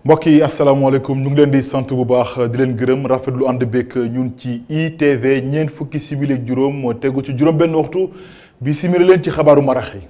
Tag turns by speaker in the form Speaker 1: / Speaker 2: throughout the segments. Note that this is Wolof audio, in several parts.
Speaker 1: mbokk yi asalaamaaleykum ñu ngi leen di sant bu baax di leen gërëm rafetlu ànd beeg ñun ci ITV ñeent fukki simili ak juróom moo tegu ci juróom benn waxtu bi simili leen ci xabaaru marax yi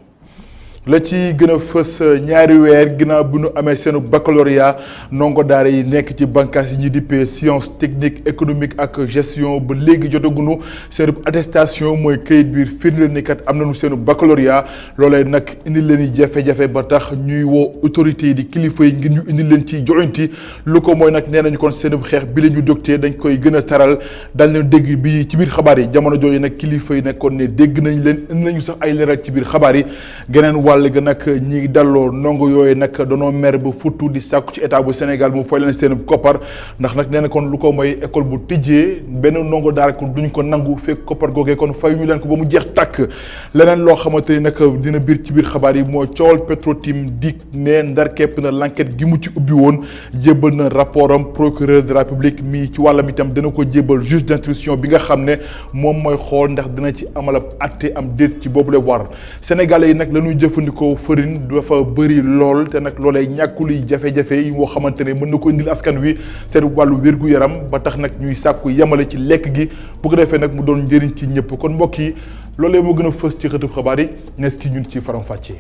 Speaker 1: la ci gën a fës ñaari weer ginnaaw bi nu amee seen baccalauréat ndongo daara yi nekk ci bànqaas yi ñi dippee science technique économique ak gestion ba léegi jotaguñu seen attestation mooy këyit biir firndeel ni kat am nañu seen baccalauréat loolee nag indi leen i jafe-jafe ba tax ñuy woo autorités yi di kilifa yi ngir ñu indi leen ci joxinti lu ko mooy nag nee nañu kon seen xeex bi la ñu jógtee dañ koy gën a taral dañ leen dégg bi ci biir xabaar yi jamono jooju nag kilifa yi nekkoon ne dégg nañ leen indi nañu sax ay leeral ci biir xabaar yi geneen wàll ga nag ñi dalloo ndongo yooyu nag danoo mer ba futtu di sàkku ci état bu Sénégal mu fay leen seen koppar ndax nag nee na kon lu ko mooy école bu tijjee benn ndongo daara ko duñ ko nangu fekk koppar googee kon fay ñu leen ko ba mu jeex tàkk leneen loo xamante ni nag dina biir ci biir xabaar yi mooy coowal Petro-Tim dik ne ndar képp na l'enquête gi mu ci ubbi woon jébbal na rapport am procureur de la République mi ci wàllam itam dana ko jébbal juge d'instruction bi nga xam ne moom mooy xool ndax dina ci amal ab atte am déet ci boobule war sénégalais yi nag la ñuy jëfandikoo farine dafa bëri lool te nag loolee ñàkkul yi jafe-jafe yi moo xamante ne mën na ko indil askan wi seen wàllu wér-gu-yaram ba tax nag ñuy sàkku yemale ci lekk gi bu ko defee nag mu doon njëriñ ci ñëpp kon mbokk yi loolee moo gën a fës ci xëtub xabaar yi nes ki ñun ci faram-fàccee.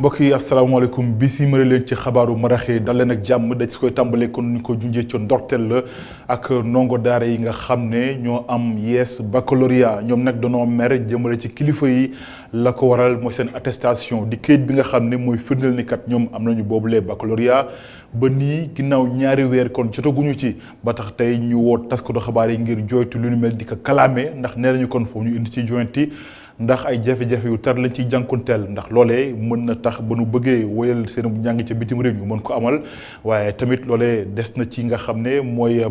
Speaker 1: mbokk yi asalaamaaleykum bisimila leen ci xabaaru maraxee dal leen ak jàmm dañ si koy tàmbalee kon ñu ko junjee ci ndorteel la ak ndongo daara yi nga xam ne ñoo am yees baccalauréat ñoom nag danoo mer jëmale ci kilifa yi la ko waral mooy seen attestation di kayit bi nga xam ne mooy firndeel ni kat ñoom am nañu boobulee baccalauréat ba nii ginnaaw ñaari weer kon jotaguñu ci ba tax tey ñu woo taskatu xabaar yi ngir jooytu lu ñu mel di ko kalaame ndax nee nañu kon foofu ñu indi ci joyanti ndax ay jafe-jafe yu tar lañ ciy jànkunteel ndax loolee mën na tax ba nu bëggee woyal seen njàng ca bitim réew ñu mën ko amal waaye tamit loolee des na ci nga xam ne mooy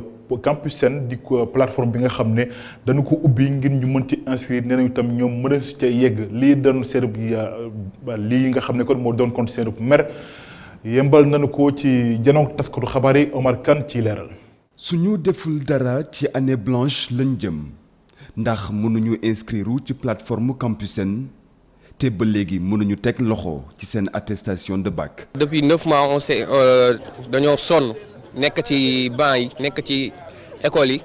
Speaker 1: Campus Sène di ko plateforme bi nga xam ne dañu ko ubbi ngir ñu mën ci inscrire nee nañu tam ñoom mën a su ca yegg lii doon seen lii nga xam ne kon moo doon kon seen mer yembal nañu ko ci janoog taskatu xabaar yi Omar Kane ci leeral.
Speaker 2: suñu deful dara ci année blanche lañ jëm. ndax mënuñu inscrire ci plateforme Campus Sène te ba léegi mënuñu teg loxo ci seen attestation de bac.
Speaker 3: depuis 9 mois on s'est dañoo sonn nekk ci banc yi nekk ci école yi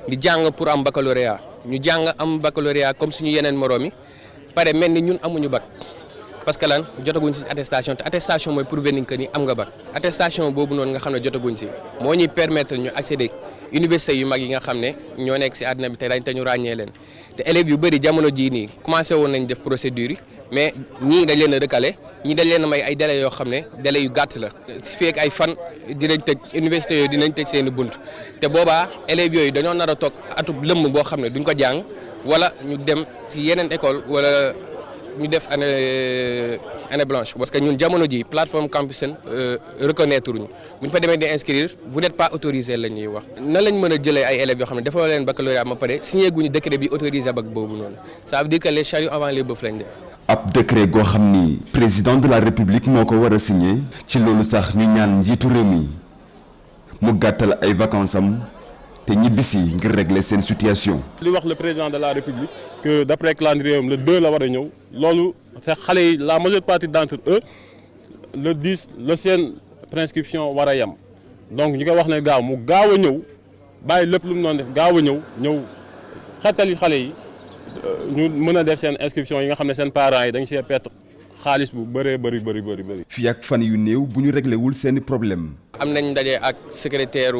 Speaker 3: di jàng pour am baccalauréat ñu jàng am baccalauréat comme suñu yeneen moroom yi pare mel ni ñun amuñu bac parce que lan jotaguñ si attestation te attestation mooy prouver ni que ni am nga bac attestation boobu noonu nga xam ne jotaguñ si moo ñuy permettre ñu accéder. université yu mag yi nga xam ne ñoo nekk ci àddina bi te ñu ràññee leen te élèves yu bëri jamono jii nii commencé woon nañ def procédure yi mais ñii dañ leen a recalé ñii dañ leen a may ay délais yoo xam ne délais yu gàtt la su fekkee ay fan dinañ tëj université yooyu dinañ tëj seen i bunt te boobaa élèves yooyu dañoo nar a toog atub lëmm boo xam ne duñ ko jàng wala ñu dem ci yeneen école wala ñu def année blanche parce que ñun jamono ji plateforme Campus Sène reconnaître ñu bu ñu fa demee di inscrire vous n'êtes pas autorisé la ñuy wax. nan lañ mën a jëlee ay élèves yoo xam ne dafa leen baccalauréat ba pare signé guñu décret bi autorisé bac boobu noonu ça veut dire que les charrues avant les bœufs lañ def.
Speaker 2: ab décret goo xam ni président de la république moo ko war a signé ci loolu sax ñu ñaan njiitu réew mi mu gàttal ay vacances am te ñibbisi ngir régler seen situation.
Speaker 4: li wax le président de la république que d'après calendrier le 2 la war a ñëw loolu te xale yi la majeure partie d'entre eux le 10 la seen prescription war a yem donc ñu koy wax ne gaaw mu gaaw a ñëw bàyyi lépp lu mu doon def gaaw a ñëw xettali xale yi ñu mën a def seen inscription yi nga xam ne seen parents yi dañ see perte xaalis bu bëree bëri.
Speaker 2: fii ak fan yu néew bu ñu réglé wul seeni problème.
Speaker 3: am nañ ndaje ak secrétaire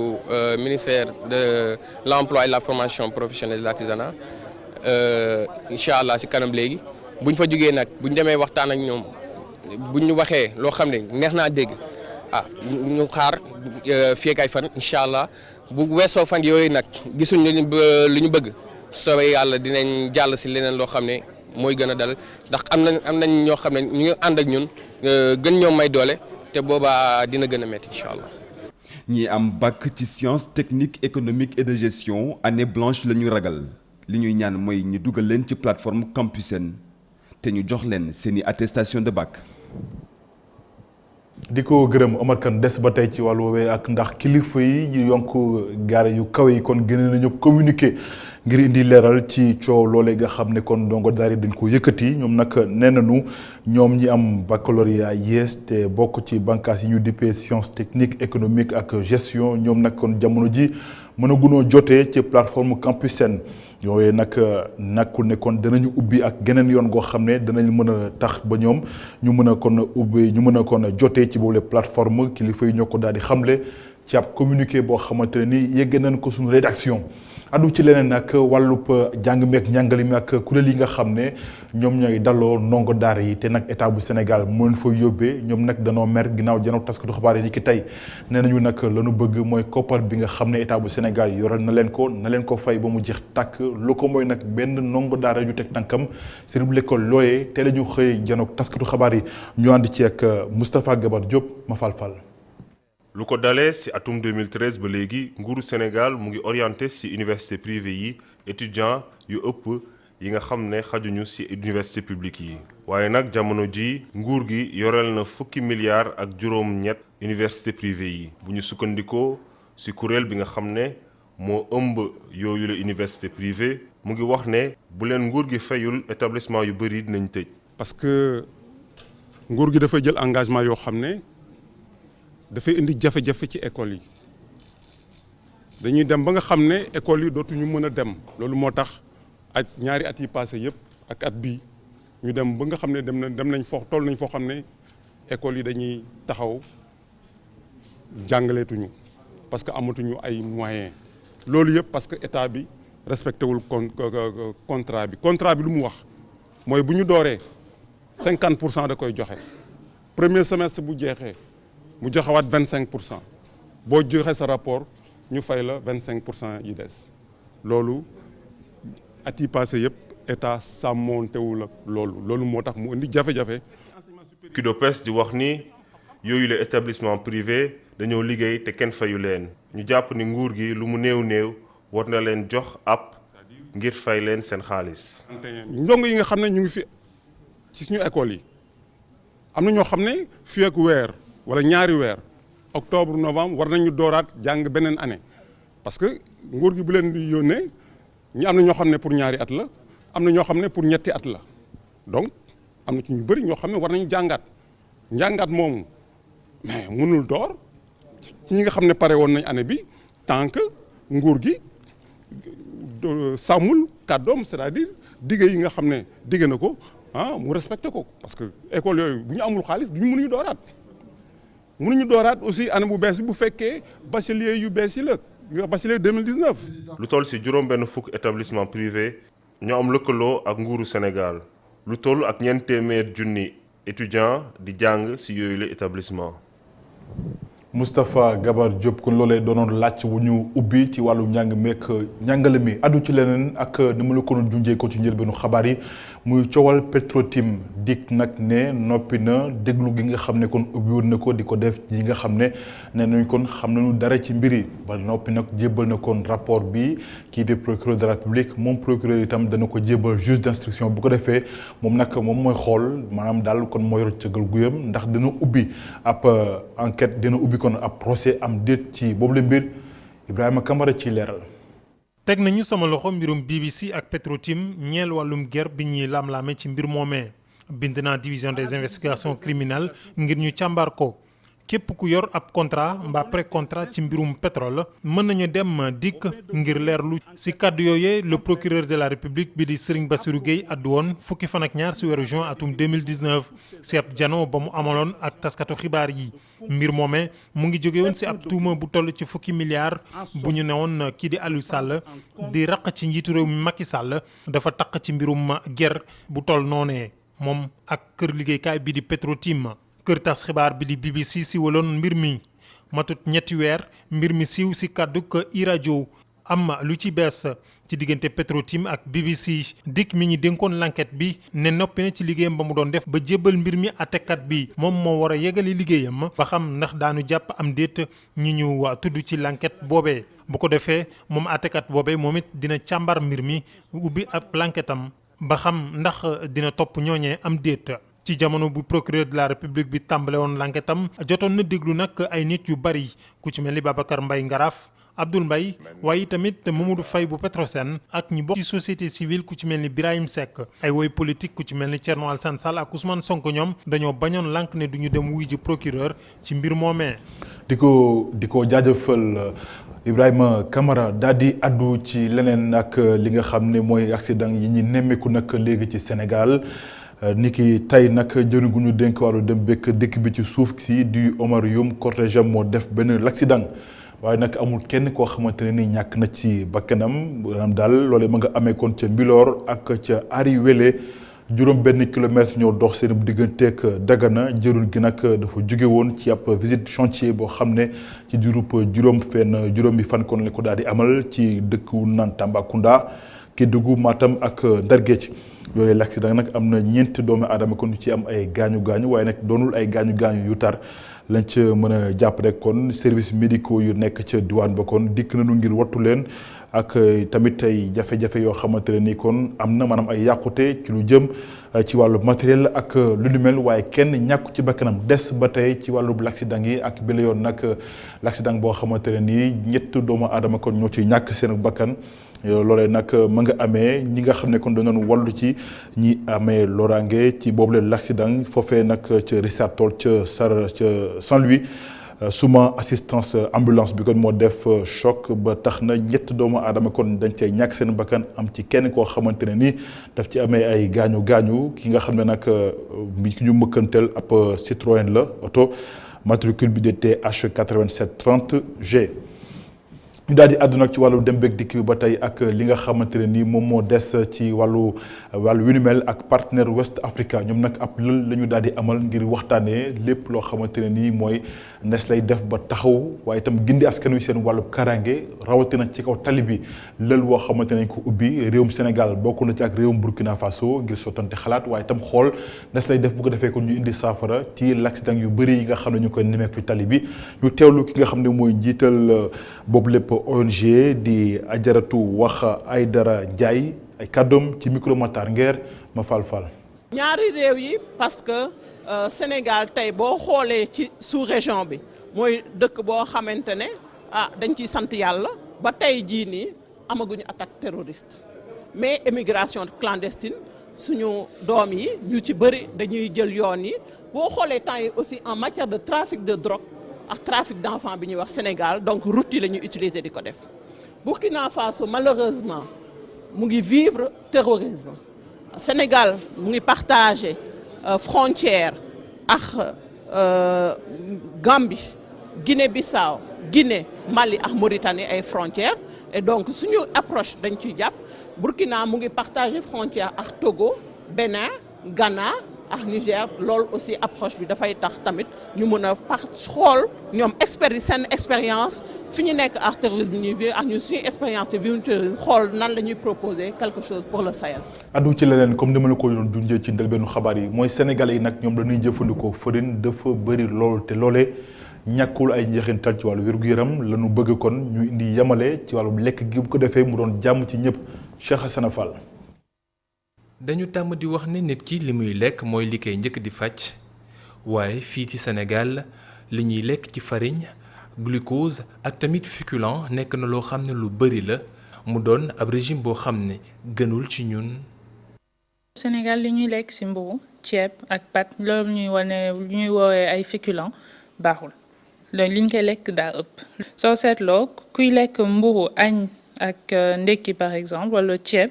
Speaker 3: ministère de l'emploi et de la formation professionnelle et de l'artisanat incha allah ci kanam léegi bu ñu fa jógee nag bu ñu demee waxtaan ak ñoom bu ñu waxee loo xam ne neex naa dégg ñu xaar fii ak ay fan incha allah bu weesoo fan yooyu nag gisuñ lu ñu bëgg soobee yàlla dinañ jàll ci leneen loo xam ne mooy gën a dal ndax am nañ ñoo xam ne ñu ngi ànd ak ñun gën ñoo may doole te boobaa dina gën a métti incha allah.
Speaker 2: ñi am bac ci sciences techniques économiques et de gestion année blanche la ñu ragal li ñuy ñaan mooy ñu dugal leen ci plateforme Campusen te ñu jox leen seeni attestation de bac.
Speaker 1: di ko gërëm Omar Kane des ba tey ci wàllu woowee ak ndax kilifa yi ñu yonk gaare yu kaw yi kon gën nañu communiquer ngir indi leeral ci coow loolee nga xam ne kon ndongo daara dañ ko yëkkati ñoom nag nee nañu ñoom ñi am baccalauréat yees te bokk ci bànqaas yi ñu dippee sciences techniques économiques ak gestion ñoom nag kon jamono ji mën a gunoo jotee ci plateforme Campusen yooyu nag nakkul ne kon danañu ubbi ak geneen yoon goo xam ne danañ mën a tax ba ñoom ñu mën a kon ubbi ñu mën a kon jotee ci boobu plateforme kilifa yi ñoo ko daal di xamle ci ab communiqué boo xamante ne ni yegg nañ ko suñu rédaction. addu ci leneen nag wàllub jàng meek njàngale mi ak kuréel yi nga xam ne ñoom ñooy daloo ndongo daara yi te nag état bu Sénégal moo leen fa yóbbee ñoom nag danoo mer ginnaaw janook taskatu xabaar yi ni ki tey nee nañu nag lañu bëgg mooy koppar bi nga xam ne état bu Sénégal yoral na leen ko fay ba mu jeex tàkk lu ko mooy nag benn ndongo daara yu teg tànkam si rib l'école looyee te la ñu xëy janook taskatu xabaar yi ñu ànd ci ak Moustapha Gabar Diop ma fal
Speaker 5: lu ko dalee ci atum 2013 ba léegi nguuru Sénégal mu ngi orienté ci université privée yi étudiants yu ëpp yi nga xam ne xajuñu ci université publique yi waaye nag jamono ji nguur gi yoreel na fukki milliards ak juróom-ñett université privée yi bu ñu sukkandikoo ci kuréel bi nga xam ne moo ëmb yooyu la université privée mu ngi wax ne bu leen nguur gi fayul établissement yu bëri dinañ tëj.
Speaker 6: parce que nguur gi dafay jël engagement yoo xam ne dafay indi jafe-jafe ci école yi dañuy dem ba nga xam ne école yi dootuñu mën a dem loolu moo tax ak ñaari at yi passé yëpp ak at bii ñu dem ba nga xam ne dem nañ foo toll nañ foo xam ne école yi dañuy taxaw jàngaleetuñu parce que amatuñu ay moyens loolu yëpp parce que état bi respecté wul contrat bi lu mu wax mooy bu ñu dooree 50% da koy joxe premier semestre bu jeexee mu joxewaat 25% boo joxe sa rapport ñu fay la 25% yi des loolu at yi passé yëpp état sàmmoontewul ak loolu moo tax mu indi jafe-jafe.
Speaker 5: KUDOPES di wax ni yooyu la établissement privé dañoo liggéey te kenn fayu leen ñu jàpp ni nguur gi lu mu néew war na leen jox app ngir fay leen seen xaalis.
Speaker 6: ndongo yi nga xam ne ñu ngi fi ci suñu école yi am na ñoo xam ne fii ak weer wala ñaari weer octobre novembre war nañu dooraat jàng beneen année parce que nguur gi bu leen di yónnee ñi am na ñoo xam ne pour ñaari at la am na ñoo xam ne pour ñetti at la donc am na ci ñu bëri ñoo xam ne war nañu njàngaat moomu mais mënul door ci ñi nga xam ne pare woon nañ année bi tant que nguur gi sàmmul kàddoom c'est-à-dire digge yi nga xam ne digge na ko mu respecté ko parce que école yooyu bu ñu amul xaalis duñu mënuñu dooraat aussi année bu bees bi bu fekkee bachelier yu bees yi la bachelier 2019.
Speaker 5: lu toll ci juróom-benn fukk établissement privé ñoo am lëkkaloo ak nguuru Sénégal lu toll ak 200,000 étudiants di jàng ci yooyu la établissement.
Speaker 1: Moustapha Gabar Diop kon loolee doonoon laaj wu ñu ubbi ci wàllu njàng meek njàngale mi addu ci leneen ak ni mu la ko doon junjee ko ci njëlbeenu xabaar yi muy coowal Petro-Tim dik nag ne noppi na déglu gi nga xam ne kon ubbi woon na ko di ko def yi nga xam ne nee nañ kon xam nañu dara ci mbir yi ba noppi nag jébbal na kon rapport bi kii di procureur de la République moom procureur itam dana ko jébbal juge d'instruction bu ko defee moom nag moom mooy xool maanaam daal kon moo yor cëggal guyam ndax dina ubbi ab enquête dina ubbi kon ab procès am déet ci boobu la mbir Ibrahima Kamara ci leeral.
Speaker 7: teg nañu sama loxo mbirum BBC ak Petro-Tim ñeel wàllum guerre bi ñuy lam-laame ci mbir moomee bind naa division des investigations criminelles ngir ñu càmbar ko képp ku yor ab contrat mbaa pré-contrat ci mbirum pétrole mën nañu dem dikk ngir leerlu ci kàddu yooyee le procureur de la République bi di Serigne Bassirou Gueye addu woon fukki fan ak ñaar ci weeru juin atum 2019 ci ab jano ba mu amaloon ak taskatu xibaar yi mbir moomee mu ngi jóge woon ci ab tuuma bu toll ci fukki milliards bu ñu newoon kii di Aliou Sall di raq ci njiitu réew mi Macky Sall dafa taq ci mbirum guerre bu toll noonee moom ak kër liggéeykaay bi di Petro-Tim kër tas xibaar bi di BBC siiwaloon mbir mi matut ñetti weer mbir mi siiw ci kàddu ko iRadio am lu ci bees ci diggante Petro-Tim ak BBC. Dick mi ñi dénkoon l'enquête bi ne noppi na ci liggéeyam ba mu doon def ba jébbal mbir mi àttekat bi moom moo war a yeggali liggéeyam ba xam ndax daanu jàpp am déet ñi ñu tudd ci l'enquête boobee. bu ko defee moom àttekat boobee moom it dina càmbar mbir mi ubbi ab l'enquête am ba xam ndax dina topp ñooñee am déet. ci jamono bu procureur de la république bi tàmbale woon l'enquête am jotoon na déglu nag ay nit yu bari ku ci mel ni Babacar Mbaye Ngaraaf Abdoul Mbaye waaye tamit Mamadou Faye bu Petrosen ak ñi bokk ci société civile ku ci mel ni Birahim Seck ay woy politique ku ci mel ni Thierno Alassane Sall ak Ousmane Sonko ñoom dañoo bañoon lànk ne duñu dem wuy ji procureur ci mbir moomee. di ko jaajëfal Ibrahima Camara daal di addu ci leneen ak li nga xam ne mooy accident yi ñi nemmeeku nag léegi ci Sénégal. niki tey nag jëriñ gu ñu dénk wàllu dem bekk dëkk bi ci suuf si di Omar Youm cortège am moo def benn l'accident waaye nag amul kenn koo xamante ne ni ñàkk na ci bakkanam maanaam daal loolee ma nga amee kon ca Mbilor ak ca Ari Wele juróom benn kilomètre ñoo dox seen digganteeg Dagana jëriñ gi nag dafa jóge woon ci ab visite chantier boo xam ne ci juróomi fan kon la ko daal di amal ci dëkku naan Tambacounda Kédougou Matam ak Ndar Géej yooyu l'accident nag am na ñeenti doomu aadama kon ci am ay gaañu waaye nag doonul ay gaañu yu tar lañ ca mën a jàpp rek kon service médicaux yu nekk ca diwaan ba kon dikk nañu ngir wattu leen ak tamit ay jafe-jafe yoo xamante ne ni kon am na maanaam ay yàqute ci lu jëm ci wàllu matériel ak lu ni mel waaye kenn ñàkku ci bakkanam des ba tey ci wàllu l'accident yi ak bi la yoon nag l'accident boo xamante ne nii ñett doomu aadama kon ñoo ci ñàkk seen bakkan loolee nag ma nga amee ñi nga xam ne kon dañu wallu ci ñi amee loraange ci boobu leen l'accident foofee nag ca Richard Toll ca Saint-Louis suma assistance ambulance bi kon moo def choc ba tax na ñett doomu aadama kon dañ cee ñàkk seen bakkan am ci kenn koo xamante ne ni daf ci amee ay gaañu ki nga xam ne nag bi ki ñu mëkkanteel ab Citroën la oto matricule bi de TH 8730 G. ñu daal di àddu nag ci wàllu dem beeg dikk bi ba tey ak li nga xamante ne nii moom moo des ci wàllu yu ni mel ak partenaire West Africa ñoom nag ab lël la ñu daal di amal ngir waxtaanee lépp loo xamante ne nii mooy nes lay def ba taxaw waaye itam gindi askan wi seen wàllu karange rawatina ci kaw tali bi lël woo xamante nañ ko ubbi réewum Sénégal bokk na ci ak réewum Burkina Faso ngir sottante xalaat waaye itam xool nes lay def bu ko defee ko ñu indi saafara ci l'accident yu bëri yi nga xam ne ñu koy nemeeku tali bi ñu teewlu ki nga xam ne mooy njiital boobu lépp ONG di Ajaratu Wax Aydara Ndiaye ay kàddoom ci micro Matar Nguer ma fal
Speaker 8: ñaari réew yi parce que Sénégal tey boo xoolee ci sous-région bi mooy dëkk boo xamante ne dañ ciy sant yàlla ba tey jii nii amaguñu attaque terroriste mais émigration clandestine suñu doom yi ñu ci bëri dañuy jël yoon yi boo xoolee temps yi aussi en matière de trafic de drogue ak trafic d'enfants bi ñuy wax Sénégal donc route yi la ñuy utiliser di ko def Burkina Faso malheureusement mu ngi vivre terrorisme Sénégal mu ngi partager frontière ak Gambie Guinée-Bissau Guinée Mali ak Mauritanie ay frontières et donc suñu approche dañ ciy jàpp Burkina mu ngi partager frontière ak Togo Bénin Ghana ak Niger loolu aussi approche bi dafay tax tamit ñu mën a xool ñoom seen expérience fi ñu nekk ak terrorisme ñuy vivre ak ñu suñu expérience de vie xool nan la ñuy proposer quelque chose pour le Sahel.
Speaker 1: addu ci leneen comme ni ma la ko doon junjee ci ndëlbeenu xabaar yi mooy Sénégalais yi nag ñoom dañuy jëfandikoo farine dafa bëri lool te loolee ñàkkul ay njeexintal ci wàllu wér-gu-yaram la ñu bëgg kon ñu indi yemale ci wàllu lekk gi bu ko defee mu doon jàmm ci ñëpp Cheikh Hassana Fall.
Speaker 9: dañu tàmm di wax ne nit ki li muy lekk mooy li koy njëkk di faj waaye fii ci Sénégal li ñuy lekk ci farine glucose ak tamit féculent nekk na loo xam ne lu bari la mu doon ab régime boo xam ne gënul ci ñun.
Speaker 10: Sénégal li ñuy lekk ci mburu ceeb ak pat loolu ñuy woowee ay féculent baaxul loolu li ñu koy lekk daa ëpp. soo seetloo kuy lekk mburu añ ak ndekki par exemple wala ceeb.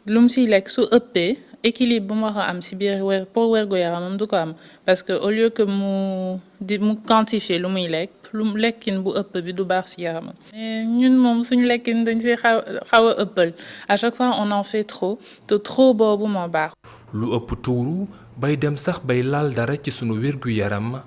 Speaker 10: lu mu siy lekk su ëppee équilibre bu mu wax a am si biir pour wér-gu-yaramam du ko am parce que au lieu que mu quantifier lu muy lekk lekkin bu ëpp bi du baax si yaramam. mais ñun moom suñu lekkin dañ si xaw a ëppal à chaque fois on en fait trop te trop boobu moo baax.
Speaker 9: lu ëpp tuuru bay dem sax bay laal dara ci sunu wér-gu-yaram.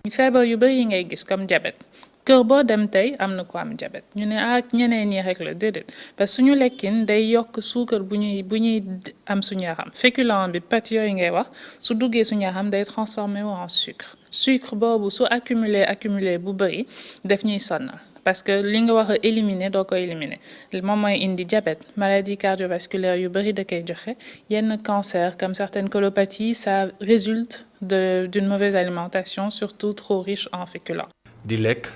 Speaker 10: feebar yu bëri yi ngay gis comme diabète kër boo dem tey am na ko am diabète ñu ne ak ñeneen ñi rek la déedéet parce que suñu lekkin day yokk suukar bu ñuy am suñu yaram féculent bi pâte yooyu ngay wax su duggee suñu yaram day transformé wu en sucre boobu su accumulé bu bëri def ñuy sonnal parce que li nga wax a éliminer doo ko éliminer moom mooy indi diabète maladie cardiovasculaire yu bëri da koy joxe yenn cancer comme certaines colopathies ça résulte d'une mauvaise alimentation surtout trop riche en féculents.
Speaker 9: di lekk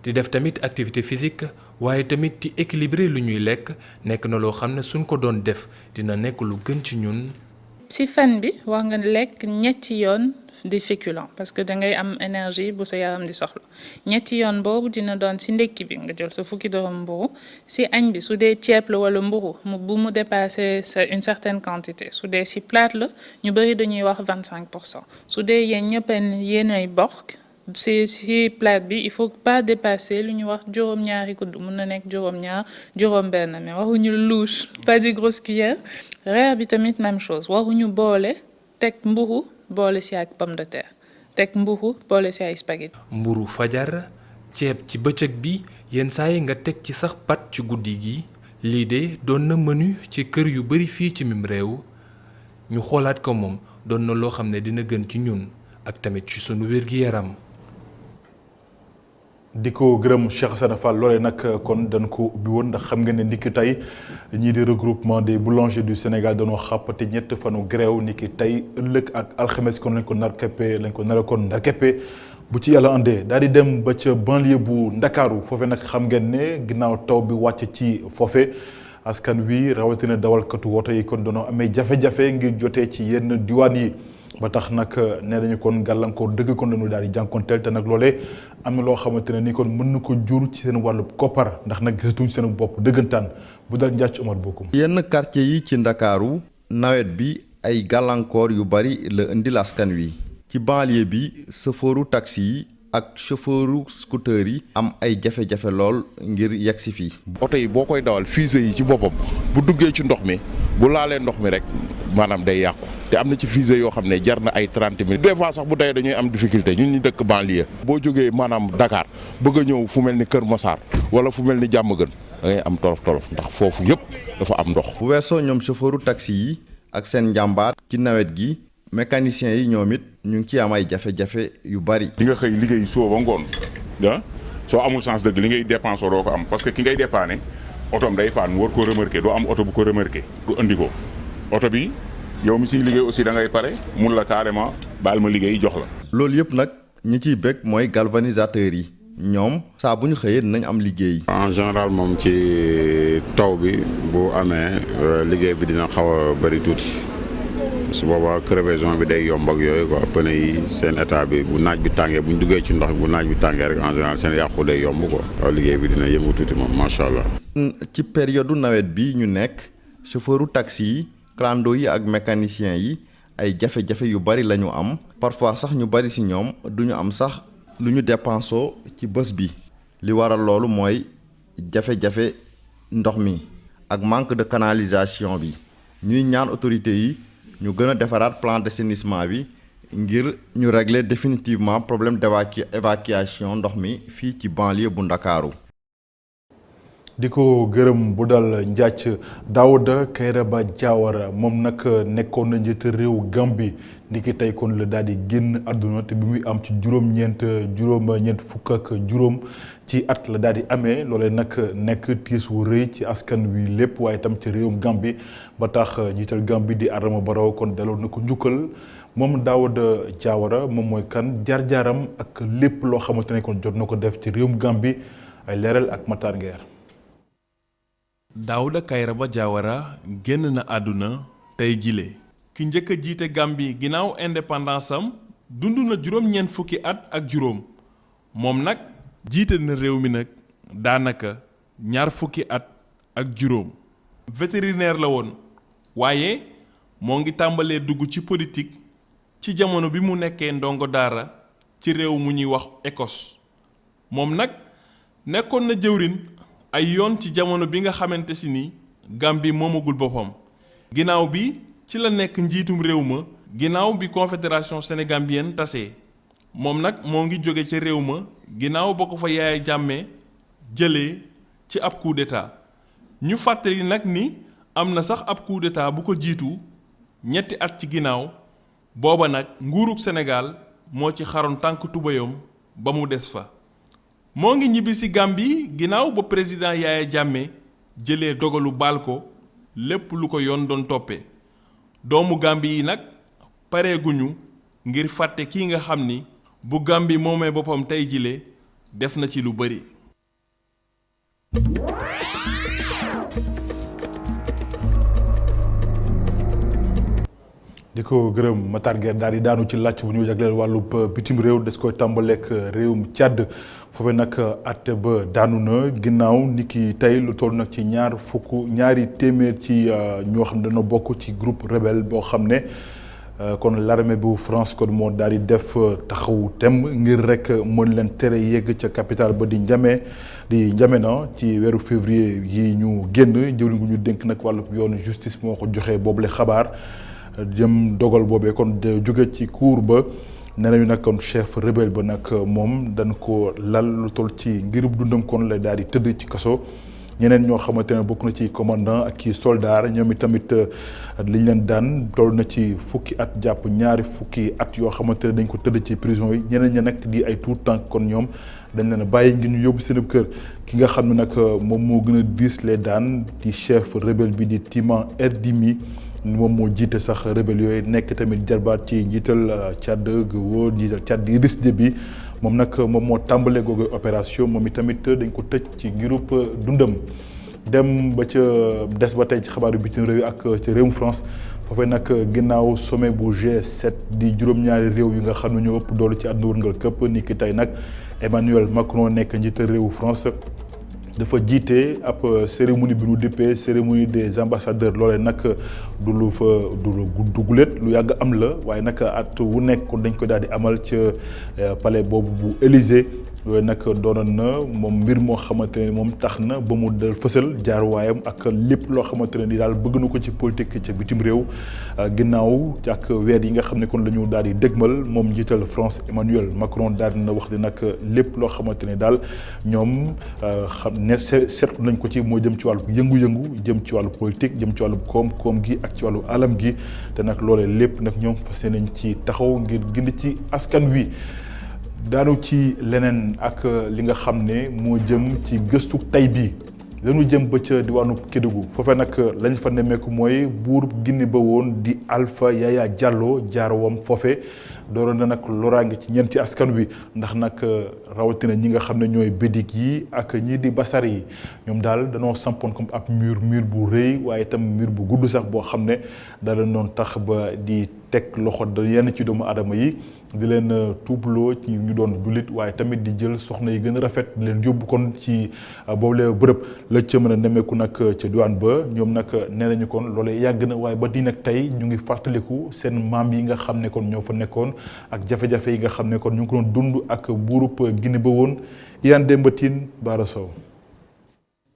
Speaker 9: di def tamit activité physique waaye tamit di équilibrer lu ñuy lekk nekk na loo xam ne suñ ko doon def dina nekk lu gën ci ñun.
Speaker 10: ci fan bi war nga lekk ñetti yoon di féculent parce que da ngay am énergie bu sa yaram di soxla ñetti yoon boobu dina doon ci ndekki bi nga jël sa fukki dërëm mburu ci añ bi su dee ceeb la wala mburu bu mu dépasser une certaine quantité su dee ci plate la ñu bëri dañuy wax 25% su dee yéen ñëpp yéenay bokk ci plate bi il faut pas dépasser lu ñu wax juróom-ñaari kudd mun na nekk juróom-ñaar juróom-benn mais waxuñu louche pas des grosses cuillères reer bi tamit même chose waxuñu boole teg mburu boole ci ak pomme de terre teg mburu boole ci ay spaghetti.
Speaker 9: mburu fajar ceeb ci bëccëg bi yenn saa yi nga teg ci sax pat ci guddi gi lii de doon na menu ci kër yu bari fii ci mim réew ñu xoolaat ko moom doon na loo xam ne dina gën ci ñun ak tamit ci sunu wér-gi-yaram.
Speaker 1: di ko gërëm Cheikh Hassana Fall loolee nag kon dañ ko ubbi woon ndax xam nga ne ndiki tey ñii di regroupement des boulangers du Sénégal dañoo xàppati ñett fanu grève niki tey ëllëg ak alxames kon lañ ko nar kon nar keppe bu ci yàlla andee daal di dem ba ca banlieue bu Ndakaaru foofe nag xam ngeen ne ginnaaw taw bi wàcc ci foofe askan wi rawatina dawalkatu woto yi kon dañoo amee jafe-jafe ngir jotee ci yenn diwaan yi. ba tax nag nee nañu kon gàllankoor dëgg kon dañu daal di jànkonteel te nag loolee am na loo xamante ne ni kon mën na ko jur ci seen wàllu koppar ndax nag gisatuñ seen bopp dëggantaan bu dal njàcc Omar Bokum.
Speaker 11: yenn quartier yi ci Ndakaaru nawet bi ay gàllankoor yu bari la indil askan wi ci banlieue bi chauffeuru taxi yi ak chauffeuru scooter yi am ay jafe-jafe lool ngir yegg si fii.
Speaker 12: oto yi boo koy dawal fusée yi ci boppam bu duggee ci ndox mi bu laalee ndox mi rek maanaam day yàqu te am na ci fusée yoo xam ne jar na ay 30 minutes des fois sax bu tawee dañuy am difficulté ñun ñu dëkk banlieue boo jógee maanaam Dakar bëgg a ñëw fu mel ni Kër Massar wala fu mel ni Diamaguène da ngay am tolof ndax foofu yëpp dafa am ndox.
Speaker 11: bu weesoo ñoom chauffeuru taxi yi ak seen njàmbaar ci nawet gi mécaniciens yi ñoom it ñu ngi ci am ay jafe-jafe yu bari.
Speaker 13: di nga xëy liggéey suba ba ngoon ah soo amul chance dëgg li ngay dépensé doo ko am parce que ki ngay dépanné otoom day paan mu war koo remarqué doo am oto bu ko remarqué du andi ko oto bi yow mi ciy liggéey aussi da ngay pare mun la carrément baal ma liggéey jox la.
Speaker 11: loolu yëpp nag ñi ciy bëgg mooy galvanisateurs yi ñoom saa bu ñu xëyee dinañ am liggéey.
Speaker 14: en général moom ci taw bi bu amee liggéey bi dina xaw a bëri tuuti. su boobaa crevaison bi day yomb ak yooyu quoi pneu yi seen état bi bu naaj bi tàngee bu ñu duggee ci ndox bu naaj bi tàngee rek en général seen yàqu day yomb quoi waaw liggéey bi dina yëngu tuuti moom macha allah.
Speaker 11: ci période nawet bi ñu nekk chauffeuru taxi yi clando yi ak mécaniciens yi ay jafe-jafe yu bari la ñu am parfois sax ñu bari ci ñoom duñu am sax lu ñu dépensoo ci bés bi li waral loolu mooy jafe-jafe ndox mi ak manque de canalisation bi ñuy ñaan autorités yi. ñu gën a defaraat plan d'assainissement bi ngir ñu régler définitivement problème d'évacuation ndox mi fii ci banlieue bu Ndakaaru.
Speaker 1: di ko gërëm bu dal njàcc Daouda Kairaba Diawara moom nag nekkoon na njiitu réew Gambie ni ki tey kon la daal di génn àdduna te bi muy am ci juróom-ñeent fukk ak juróom ci at la daal di amee loolee nag nekk tiis wu rëy ci askan wi lépp waaye itam ci réewum Gambie ba tax njiital Gambie di Adama Barrow kon delloo na ko njukkal moom Daouda Diawara moom mooy kan jaar-jaaram ak lépp loo xamante ne kon jot na ko def ci réewum Gambie ay leeral ak Matar Nguer.
Speaker 15: Daouda Kairaba Diawara génn na àdduna tey jile ki njëkk a jiite Gambie ginnaaw indépendance am dund na juróom-ñeent fukki at ak juróom moom nag jiite na réew mi nag daanaka ñaar fukki at ak juróom vétérinaire la woon waaye moo ngi tàmbalee dugg ci politique ci jamono bi mu nekkee ndongo daara ci réew mu ñuy wax Écosse moom nag nekkoon na jëwrin ay yoon ci jamono bi nga xamante si ni Gambie moomagul boppam ginnaaw bi ci la nekk njiitum réew ma ginnaaw bi confédération sénégambienne tasee moom nag moo ngi jóge ca réew ma ginnaaw ba ko fa Yaya Jammeh jëlee ci ab coup d'état ñu fàttali nag ni am na sax ab coup d'état bu ko jiitu ñetti at ci ginnaaw booba nag nguurug Sénégal moo ci xaroon tànk tubayam ba mu des fa. moo ngi ñibbi si Gambie ginnaaw ba président Yaya Jammeh jëlee dogalu baal ko lépp lu ko yoon doon toppee doomu Gambie yi nag pareeguñu ngir fàtte kii nga xam ni bu Gambie moomee boppam tey jile def na ci lu bari.
Speaker 1: di ko gërëm Matar Gueye daal di daanu ci làcc bu ñu jagleel wàllu bitim réew des koy tàmbaleek réewum Tchad foofee nag àtte ba daanu na ginnaaw niki tey lu toll nag ci ñaari téeméer ci ñoo xam ne dañoo bokk ci groupe rebelle boo xam ne kon l'armée bu France kon moo daal di def taxawu tem ngir rek mën leen tere yegg ca capitale ba di N'Djamena ci weeru février yi ñu génn jëwriñ gu ñu dénk nag wàllu yoonu justice moo ko joxee boobule xabaar. jëm dogal boobee kon jóge ci cour ba nee nañu nag kon chef rebelle ba nag moom dañ ko lal lu toll ci ngirub dundam kon la daal di tëdd ci kaso ñeneen ñoo xamante ne bokk na ci commandant ak ci soldat ñoom itamit liñ leen daan toll na ci fukki at jàpp ñaari fukki at yoo xamante ne dañ ko tëdd ci prison yi ñeneen ña nag di ay tout tànk kon ñoom dañ leen a bàyyi ngir ñu yóbbu seen kër ki nga xam ne nag moom moo gën a diis les daan di chef rebelle bi di Timan Erdimi moom moo jiite sax rebelle yooyu nekk tamit jarbaat ci njiital Tchad woo njiital Tchad di Idriss Déby moom nag moom moo tàmbalee googu opération moom itamit dañ ko tëj ci groupe dundam dem ba ca des ba tey ci xabaaru bitim réew ak ca réewum France foofee nag ginnaaw sommet bu G7 di juróom-ñaari réew yi nga xam ne ñoo ëpp doole ci àdduna wërngal këpp ni ki tey nag Emmanuel Macron nekk njiital réewu France dafa jiite ab cérémonie bi ñu dippee cérémonie des ambassadeurs loolee nag du lu fa du guléet lu yàgg am la waaye nag at wu nekk dañ ko daal di amal ca palais boobu bu Élysée loolu nag doonoon na moom mbir moo xamante ne moom tax na ba mu dal fësal jaaruwaayam ak lépp loo xamante ne ni daal bëgg na ko ci politique ca bitim réew ginnaaw ak weer yi nga xam ne kon la ñu daal di dégmal moom njiital France Emmanuel Macron daal dina wax di nag lépp loo xamante ne daal ñoom xam ne seetlu nañ ko ci moo jëm ci wàllu yëngu-yëngu jëm ci wàllu politique jëm ci wàllu koom-koom gi ak ci wàllu alam gi te nag loolee lépp nag ñoom fas nañ ci taxaw ngir gindi ci askan wi. daanu ci leneen ak li nga xam ne moo jëm ci gëstu tay bii dañu jëm ba ca diwaanu Kédougou foofee nag lañ fa nemmeeku mooy buur Guinée ba woon di Alpha Yaya Diallo jaarawam foofe dooroon na nag loraange ci ñenn ci askan wi ndax nag rawatina ñi nga xam ne ñooy bédik yi ak ñii di basar yi ñoom daal danoo sampoon comme ab mur bu rëy waaye itam mur bu gudd sax boo xam ne daal doon tax ba di teg loxo yenn ci doomu aadama yi di leen tuubloo ci ñu doon jullit waaye tamit di jël soxna yi gën a rafet di leen yóbbu kon ci boobule bërëb la ca mën a nemmeeku nag ca diwaan ba ñoom nag nee nañu kon loolee yàgg na waaye ba di nag tey ñu ngi fàttaliku seen maam yi nga xam ne kon ñoo fa nekkoon ak jafe-jafe yi nga xam ne kon ñu ngi ko doon dund ak buurub Guinée ba woon Iyane Demba Tine Bara Sow.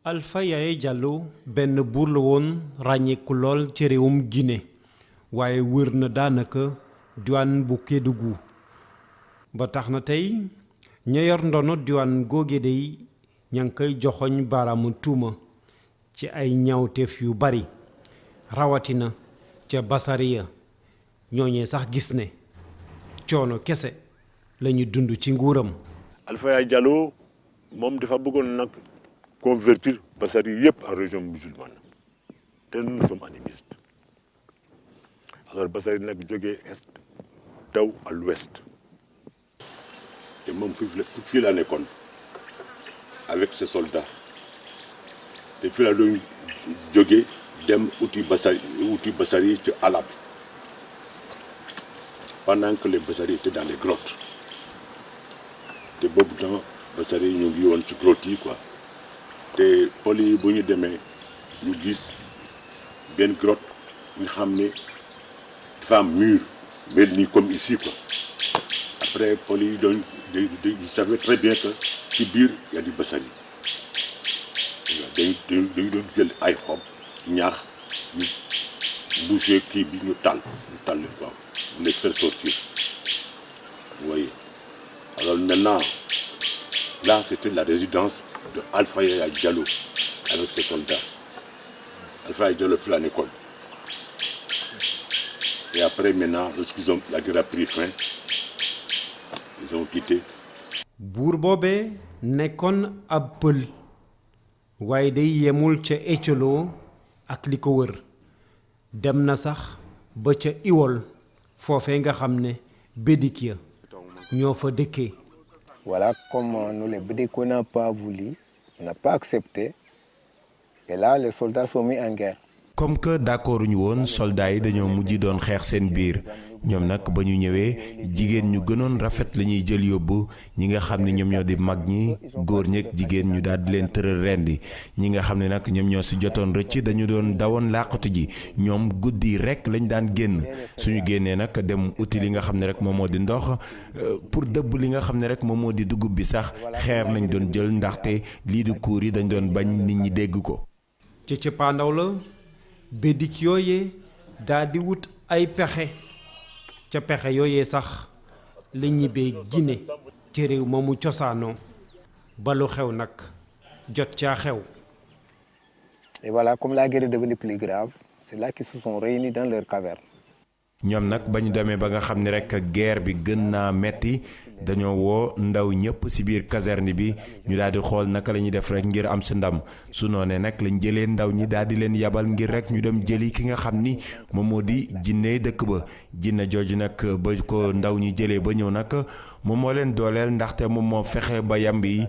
Speaker 16: Alpha Yaya Diallo benn buur la woon ràññeeku lool ci réewum Guinée waaye wër na daanaka diwaan bu Kédougou ba tax na tey ña yor ndono diwaan googe dey ña ngi koy joxoñ baaraamu tuuma ci ay ñaawteef yu bari rawatina ca Basaria ñooñee sax gis ne coono kese lañu dund ci nguuram.
Speaker 17: Alpha Yaya Diallo moom dafa bëggoon nag convertir Basaria yëpp en région musulmane te nous sommes animistes alors Basaria nag jógee est daw à l'ouest te moom fii la nekkoon avec ses soldats te fii la doon jógee dem uti Basaria ci Alab pendant que les Basaria étaient dans les grottes te boobu temps Basaria ñu ngi woon ci grotte yi quoi te pël yi bu ñu demee ñu gis benn grotte ñu xam ne dafa am mur mel ni comme ici quoi après pël yi doon ils savaient très bien que ci biir y a di Basaria dañu doon jël ay xob ñaax ñu boucher kii bi ñu tàll quoi les faire sortir vous voyez
Speaker 18: Alors maintenant, là, c'était la résidence de Alpha Yaya Diallo avec ses soldats. Alpha Yaya Diallo fait l'école. Et après, maintenant, la guerre a pris fin, ils ont quitté.
Speaker 16: buur boobee nekkoon ab pël waaye day yemul ca Ecolo ak li ko wër dem na sax ba ca Iwol foofee nga xam ne bédik ya ñoo fa dëkkee.
Speaker 19: Voilà comme nous les bédiques on n'a pas voulu, on n'a pas accepté, et là les soldats sont mis en guerre.
Speaker 20: comme que d'accord ñu woon soldats yi dañoo mujj doon xeex seen biir ñoom nag ba ñu ñëwee jigéen ñu gënoon rafet la ñuy jël yóbbu ñi nga xam ne ñoom ñoo di mag ñi góor ñeeg jigéen ñu daal di leen tëral rendi ñi nga xam ne nag ñoom ñoo si jotoon rëcc dañu doon dawoon làqatu ji ñoom guddi rek lañ daan génn suñu génnee nag dem uti li nga xam ne rek moom moo di ndox pour dëbb li nga xam ne rek moom moo di dugub bi sax xeer nañ doon jël ndaxte lii di kuur yi dañ doon bañ nit ñi dégg ko.
Speaker 16: ci cëppaandaw la bédik yooyee daa di wut ay pexe ca pexe yooyee sax la ñibbee Guinée ci réew ma mu cosaanoo ba lu xew nag jot caa xew.
Speaker 19: Et voilà, comme la guerre est devenue plus grave, c'est là qu'ils se sont réunis dans leur caverne.
Speaker 20: ñoom nag ba ñu demee ba nga xam ne rek guerre bi gën naa metti dañoo woo ndaw ñëpp ci biir caserne bi ñu daal di xool naka la ñuy def rek ngir am si ndam su noonee nag lañ jëlee ndaw ñi daal di leen yabal ngir rek ñu dem jëli ki nga xam ni moom moo di jinne dëkk ba jinne jooju nag ba ko ndaw ñi jëlee ba ñëw nag moom moo leen dooleel ndaxte moom moo fexe ba yamb yi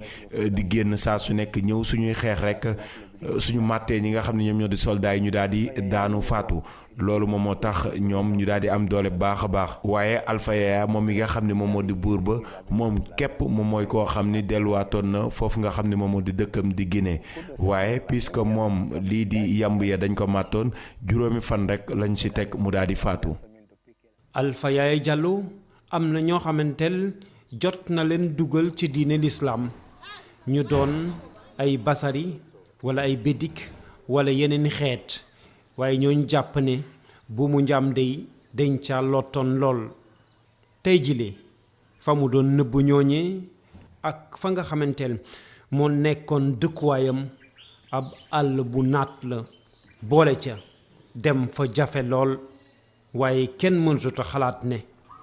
Speaker 20: di génn saa su nekk ñëw suñuy xeex rek suñu màttee ñi nga xam ne ñoom ñoo di soldats yi ñu daal di daanu faatu loolu moom moo tax ñoom ñu daal di am doole baax a baax waaye Alpha Yaya moom mi nga xam ne moom moo di buur ba moom képp moom mooy koo xam ni delluwaatoon na foofu nga xam ne moom moo di dëkkam di Guinée waaye puisque moom lii di yamb ya dañ ko màttoon juróomi fan rek lañ ci teg mu daal di faatu.
Speaker 16: Alpha Yaya Diallo am na ñoo xamanteel jot na leen dugal ci diine l'islam ñu doon ay basari wala ay bédik wala yeneen xeet waaye ñooñu jàpp ne bu mu njaam dey dañ ca lottoon lool tey jile fa mu doon nëbb ñooñee ak fa nga xamanteel moo nekkoon dëkkuwaayam ab àll bu naat la boole ca dem fa jafe lool waaye kenn mënut a xalaat ne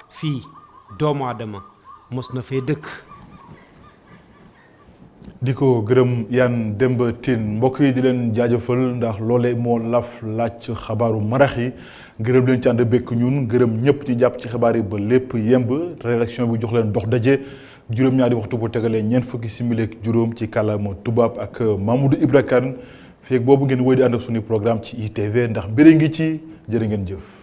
Speaker 16: fii doomu aadama mos na fee dëkk.
Speaker 1: di ko gërëm Yane Demba Tine mbokk yi di leen jaajëfal ndax loole moo laf laaj xabaaru marax yi gërëm leen ci ànd bekk ñun gërëm ñëpp ci jàpp ci xibaar yi ba lépp yemb rédaction bi jox leen dox daje juróom-ñaari waxtu bu tegalee ñeent fukki simili ak juróom ci kàllaama tubaab ak Mamadou Ibra Kane feeg boobu ngeen wéy di ànd ak suñu programme ci ITV ndax mbiri ngi ci jërë ngeen jëf.